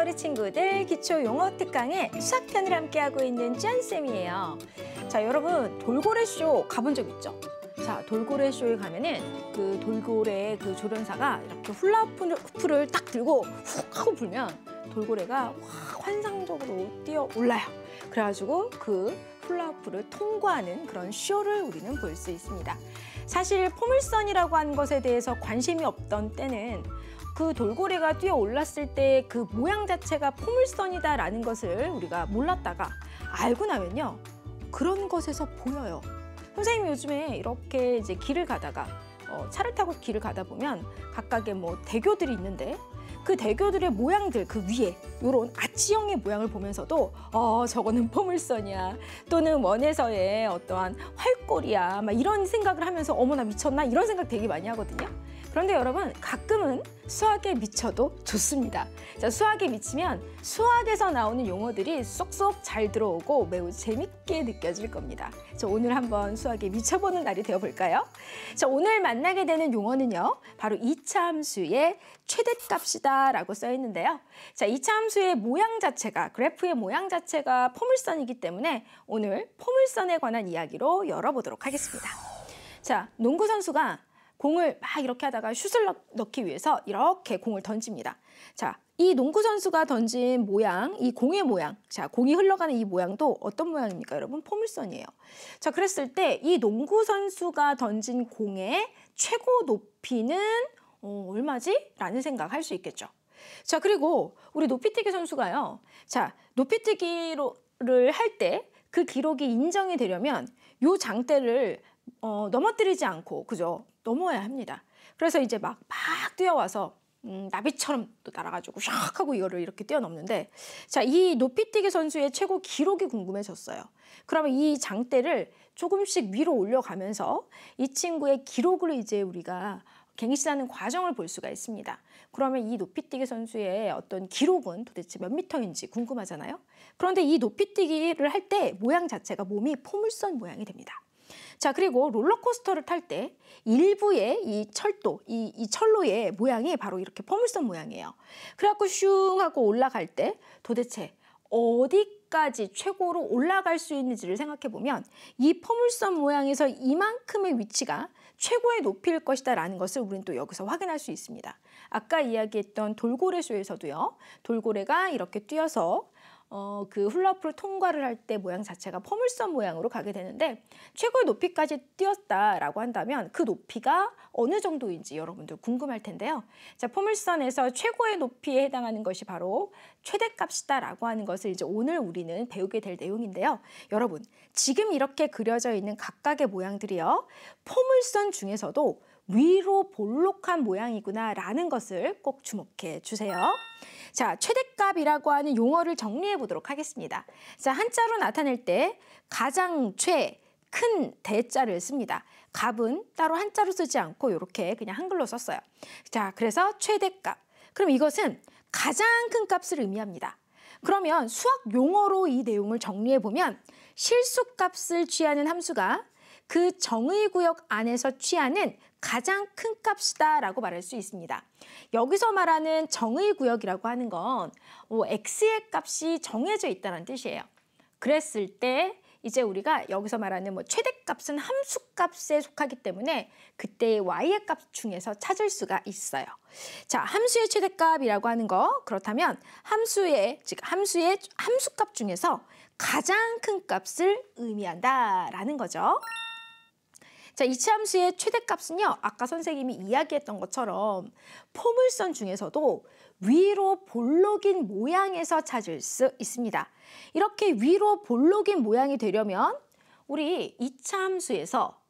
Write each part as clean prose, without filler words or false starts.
우리 친구들, 기초 용어 특강의 수학편을 함께하고 있는 찌안쌤이에요. 자, 여러분 돌고래쇼 가본 적 있죠? 자, 돌고래쇼에 가면은 그 돌고래 그 조련사가 이렇게 훌라후프를 딱 들고 훅 하고 불면 돌고래가 환상적으로 뛰어 올라요. 그래가지고 그 훌라후프를 통과하는 그런 쇼를 우리는 볼 수 있습니다. 사실 포물선이라고 하는 것에 대해서 관심이 없던 때는 그 돌고래가 뛰어 올랐을 때 그 모양 자체가 포물선이다라는 것을 우리가 몰랐다가 알고 나면요, 그런 것에서 보여요. 선생님이 요즘에 이렇게 이제 길을 가다가 차를 타고 길을 가다 보면 각각의 뭐 대교들이 있는데 그 대교들의 모양들 그 위에 이런 아치형의 모양을 보면서도 저거는 포물선이야, 또는 원에서의 어떠한 활골이야, 막 이런 생각을 하면서 어머나 미쳤나 이런 생각 되게 많이 하거든요. 그런데 여러분, 가끔은 수학에 미쳐도 좋습니다. 자, 수학에 미치면 수학에서 나오는 용어들이 쏙쏙 잘 들어오고 매우 재밌게 느껴질 겁니다. 자, 오늘 한번 수학에 미쳐보는 날이 되어볼까요? 자, 오늘 만나게 되는 용어는요, 바로 이차함수의 최대값이다 라고 써 있는데요. 자, 이차함수의 모양 자체가, 그래프의 모양 자체가 포물선이기 때문에 오늘 포물선에 관한 이야기로 열어보도록 하겠습니다. 자, 농구 선수가 공을 막 이렇게 하다가 슛을 넣기 위해서 이렇게 공을 던집니다. 자, 이 농구 선수가 던진 모양, 이 공의 모양, 자, 공이 흘러가는 이 모양도 어떤 모양입니까, 여러분? 포물선이에요. 자, 그랬을 때 이 농구 선수가 던진 공의 최고 높이는 얼마지? 라는 생각할 수 있겠죠. 자, 그리고 우리 높이뛰기 선수가요, 자, 높이뛰기를 할 때 그 기록이 인정이 되려면 요 장대를 넘어뜨리지 않고, 그죠? 넘어야 합니다. 그래서 이제 막 뛰어와서 나비처럼 또 날아가지고 샥 하고 이거를 이렇게 뛰어넘는데, 자, 이 높이뛰기 선수의 최고 기록이 궁금해졌어요. 그러면 이 장대를 조금씩 위로 올려가면서 이 친구의 기록을 이제 우리가 갱신하는 과정을 볼 수가 있습니다. 그러면 이 높이뛰기 선수의 어떤 기록은 도대체 몇 미터인지 궁금하잖아요. 그런데 이 높이뛰기를 할 때 모양 자체가 몸이 포물선 모양이 됩니다. 자, 그리고 롤러코스터를 탈 때 일부의 이 철도, 이 철로의 모양이 바로 이렇게 포물선 모양이에요. 그래갖고 슝 하고 올라갈 때 도대체 어디까지 최고로 올라갈 수 있는지를 생각해 보면 이 포물선 모양에서 이만큼의 위치가 최고의 높이일 것이다 라는 것을 우리는 또 여기서 확인할 수 있습니다. 아까 이야기했던 돌고래쇼에서도요, 돌고래가 이렇게 뛰어서 그 훌라후프를 통과를 할 때 모양 자체가 포물선 모양으로 가게 되는데, 최고의 높이까지 뛰었다라고 한다면 그 높이가 어느 정도인지 여러분들 궁금할 텐데요. 자, 포물선에서 최고의 높이에 해당하는 것이 바로 최대값이다라고 하는 것을 이제 오늘 우리는 배우게 될 내용인데요. 여러분, 지금 이렇게 그려져 있는 각각의 모양들이요, 포물선 중에서도 위로 볼록한 모양이구나 라는 것을 꼭 주목해 주세요. 자, 최대값이라고 하는 용어를 정리해 보도록 하겠습니다. 자, 한자로 나타낼 때 가장 큰 대자를 씁니다. 값은 따로 한자로 쓰지 않고 이렇게 그냥 한글로 썼어요. 자, 그래서 최대값. 그럼 이것은 가장 큰 값을 의미합니다. 그러면 수학 용어로 이 내용을 정리해 보면 실수값을 취하는 함수가 그 정의구역 안에서 취하는 가장 큰 값이다 라고 말할 수 있습니다. 여기서 말하는 정의구역이라고 하는 건 x의 값이 정해져 있다는 뜻이에요. 그랬을 때 이제 우리가 여기서 말하는 최대값은 함수값에 속하기 때문에 그때의 y의 값 중에서 찾을 수가 있어요. 자, 함수의 최대값이라고 하는 거, 그렇다면 함수값 중에서 가장 큰 값을 의미한다라는 거죠. 자, 이차함수의 최대값은요, 아까 선생님이 이야기했던 것처럼 포물선 중에서도 위로 볼록인 모양에서 찾을 수 있습니다. 이렇게 위로 볼록인 모양이 되려면 우리 이차함수에서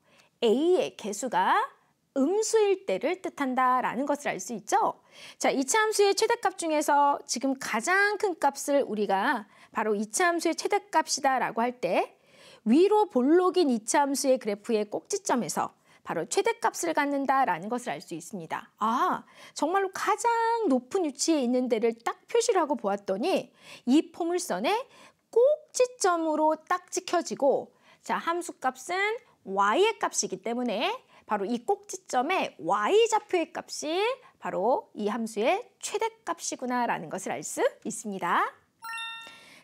a의 개수가 음수일 때를 뜻한다라는 것을 알 수 있죠. 자, 이차함수의 최대값 중에서 지금 가장 큰 값을 우리가 바로 이차함수의 최대값이다라고 할 때 위로 볼록인 이차함수의 그래프의 꼭지점에서 바로 최대값을 갖는다라는 것을 알 수 있습니다. 아, 정말로 가장 높은 위치에 있는 데를 딱 표시를 하고 보았더니 이 포물선의 꼭지점으로 딱 찍혀지고, 자, 함수값은 y의 값이기 때문에 바로 이 꼭지점의 y좌표의 값이 바로 이 함수의 최대값이구나라는 것을 알 수 있습니다.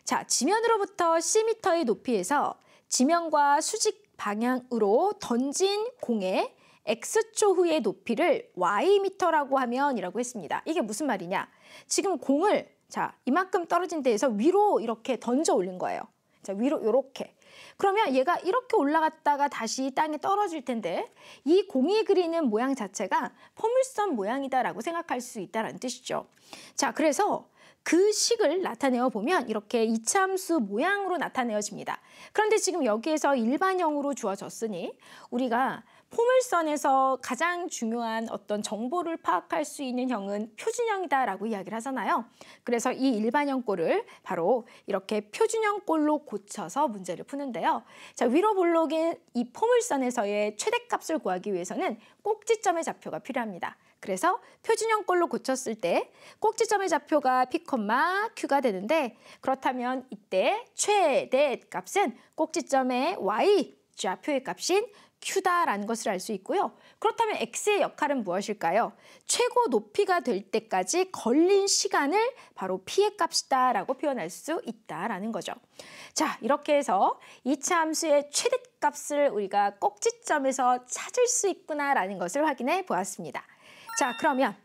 자, 지면으로부터 Cm의 높이에서 지면과 수직 방향으로 던진 공의 X초 후의 높이를 Ym라고 하면이라고 했습니다. 이게 무슨 말이냐? 지금 공을 자, 이만큼 떨어진 데에서 위로 이렇게 던져 올린 거예요. 자, 위로 이렇게. 그러면 얘가 이렇게 올라갔다가 다시 땅에 떨어질 텐데 이 공이 그리는 모양 자체가 포물선 모양이다라고 생각할 수 있다는 뜻이죠. 자, 그래서 그 식을 나타내어 보면 이렇게 이차함수 모양으로 나타내어집니다. 그런데 지금 여기에서 일반형으로 주어졌으니 우리가 포물선에서 가장 중요한 어떤 정보를 파악할 수 있는 형은 표준형이다라고 이야기를 하잖아요. 그래서 이 일반형꼴을 바로 이렇게 표준형꼴로 고쳐서 문제를 푸는데요. 자, 위로 볼록인 이 포물선에서의 최대값을 구하기 위해서는 꼭지점의 좌표가 필요합니다. 그래서 표준형꼴로 고쳤을 때 꼭지점의 좌표가 P, Q가 되는데 그렇다면 이때 최대값은 꼭지점의 Y 좌표의 값인 Q다라는 것을 알 수 있고요. 그렇다면 X의 역할은 무엇일까요? 최고 높이가 될 때까지 걸린 시간을 바로 P의 값이다라고 표현할 수 있다라는 거죠. 자, 이렇게 해서 이차 함수의 최대값을 우리가 꼭지점에서 찾을 수 있구나라는 것을 확인해 보았습니다. 자, 그러면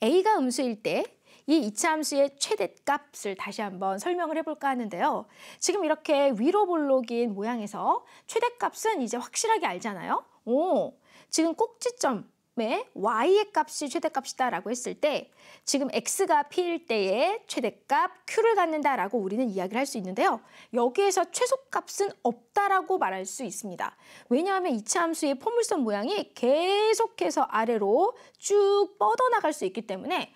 A가 음수일 때 이 이차 함수의 최대값을 다시 한번 설명을 해볼까 하는데요. 지금 이렇게 위로 볼록인 모양에서 최대값은 이제 확실하게 알잖아요. 지금 꼭지점에 Y의 값이 최대값이다라고 했을 때 지금 X가 P일 때의 최대값 Q를 갖는다라고 우리는 이야기를 할 수 있는데요. 여기에서 최소값은 없다라고 말할 수 있습니다. 왜냐하면 이차 함수의 포물선 모양이 계속해서 아래로 쭉 뻗어나갈 수 있기 때문에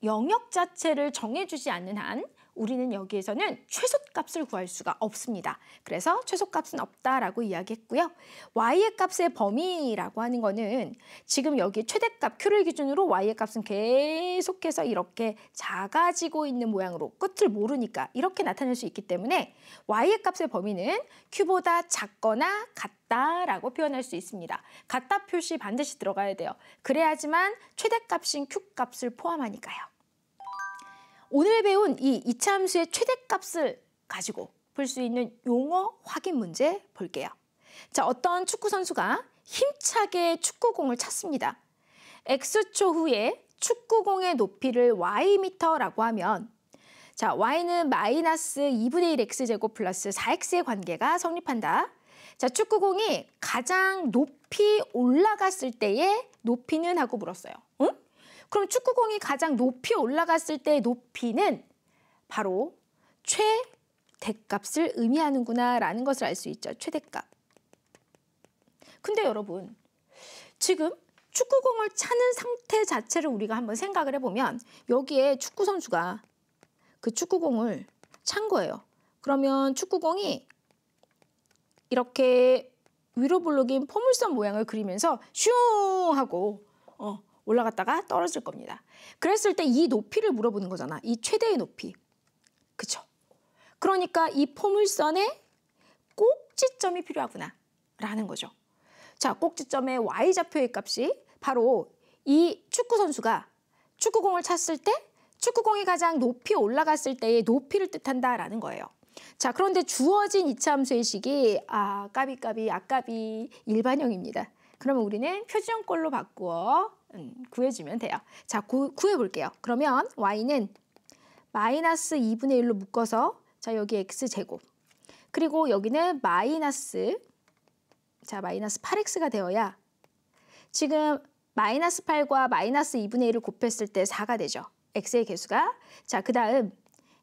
영역 자체를 정해주지 않는 한 우리는 여기에서는 최소값을 구할 수가 없습니다. 그래서 최소값은 없다라고 이야기했고요. Y의 값의 범위라고 하는 거는 지금 여기 최대값 Q를 기준으로 Y의 값은 계속해서 이렇게 작아지고 있는 모양으로 끝을 모르니까 이렇게 나타낼 수 있기 때문에 Y의 값의 범위는 Q보다 작거나 같다라고 표현할 수 있습니다. 같다 표시 반드시 들어가야 돼요. 그래야지만 최대값인 Q값을 포함하니까요. 오늘 배운 이 이차 함수의 최대값을 가지고 풀 수 있는 용어 확인 문제 볼게요. 자, 어떤 축구 선수가 힘차게 축구공을 찼습니다. X초 후에 축구공의 높이를 Ym라고 하면 자, Y는 마이너스 2분의 1 X제곱 플러스 4X의 관계가 성립한다. 자, 축구공이 가장 높이 올라갔을 때의 높이는 하고 물었어요. 응? 그럼 축구공이 가장 높이 올라갔을 때의 높이는 바로 최대값을 의미하는구나 라는 것을 알 수 있죠. 최대값. 근데 여러분, 지금 축구공을 차는 상태 자체를 우리가 한번 생각을 해보면 여기에 축구 선수가 그 축구공을 찬 거예요. 그러면 축구공이 이렇게 위로 볼록인 포물선 모양을 그리면서 슝 하고 올라갔다가 떨어질 겁니다. 그랬을 때 이 높이를 물어보는 거잖아. 이 최대의 높이. 그쵸? 그러니까 이 포물선에 꼭지점이 필요하구나 라는 거죠. 자, 꼭지점의 Y좌표의 값이 바로 이 축구 선수가 축구공을 찼을 때 축구공이 가장 높이 올라갔을 때의 높이를 뜻한다라는 거예요. 자, 그런데 주어진 이차 함수의 식이 까비 아까비 일반형입니다. 그러면 우리는 표준형꼴로 바꾸어 구해주면 돼요. 자, 구해볼게요. 그러면 Y는 마이너스 2분의 1로 묶어서 자, 여기 X제곱 그리고 여기는 마이너스 8X가 되어야 지금 마이너스 8과 마이너스 2분의 1을 곱했을 때 4가 되죠. X의 개수가. 자, 그 다음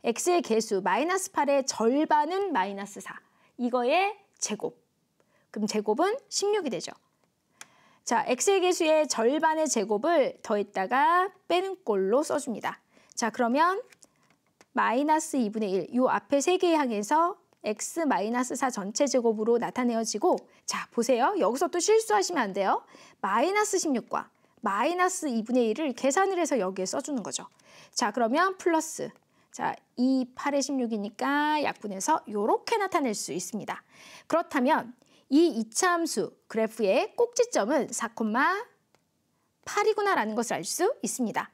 X의 개수 마이너스 8의 절반은 마이너스 4. 이거의 제곱. 그럼 제곱은 16이 되죠. 자, X의 개수의 절반의 제곱을 더했다가 빼는 꼴로 써줍니다. 자, 그러면 마이너스 2분의 1, 요 앞에 3개 향해서 X 마이너스 4 전체 제곱으로 나타내어지고 자, 보세요. 여기서 또 실수하시면 안 돼요. 마이너스 16과 마이너스 2분의 1을 계산을 해서 여기에 써주는 거죠. 자, 그러면 플러스. 자, 2, 8에 16이니까 약분해서 이렇게 나타낼 수 있습니다. 그렇다면 이 이차 함수 그래프의 꼭지점은 4, 8이구나라는 것을 알 수 있습니다.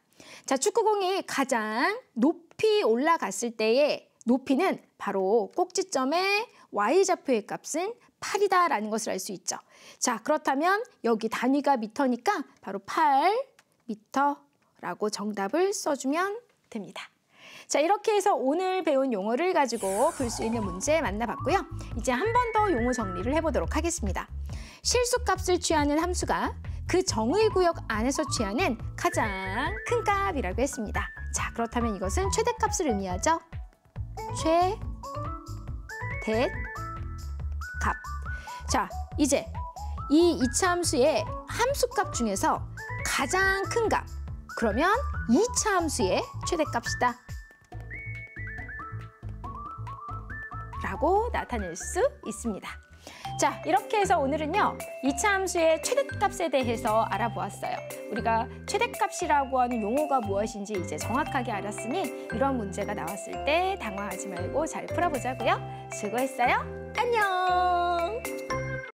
자, 축구공이 가장 높이 올라갔을 때의 높이는 바로 꼭지점의 y좌표의 값은 8이다라는 것을 알 수 있죠. 자, 그렇다면 여기 단위가 미터니까 바로 8미터라고 정답을 써주면 됩니다. 자, 이렇게 해서 오늘 배운 용어를 가지고 풀 수 있는 문제 만나봤고요. 이제 한 번 더 용어 정리를 해보도록 하겠습니다. 실수값을 취하는 함수가 그 정의 구역 안에서 취하는 가장 큰 값이라고 했습니다. 자, 그렇다면 이것은 최대값을 의미하죠. 최대값. 자, 이제 이 이차함수의 함수값 중에서 가장 큰 값, 그러면 이차함수의 최대값이다 라고 나타낼 수 있습니다. 자, 이렇게 해서 오늘은요, 이차함수의 최대값에 대해서 알아보았어요. 우리가 최대값이라고 하는 용어가 무엇인지 이제 정확하게 알았으니 이런 문제가 나왔을 때 당황하지 말고 잘 풀어보자고요. 수고했어요. 안녕!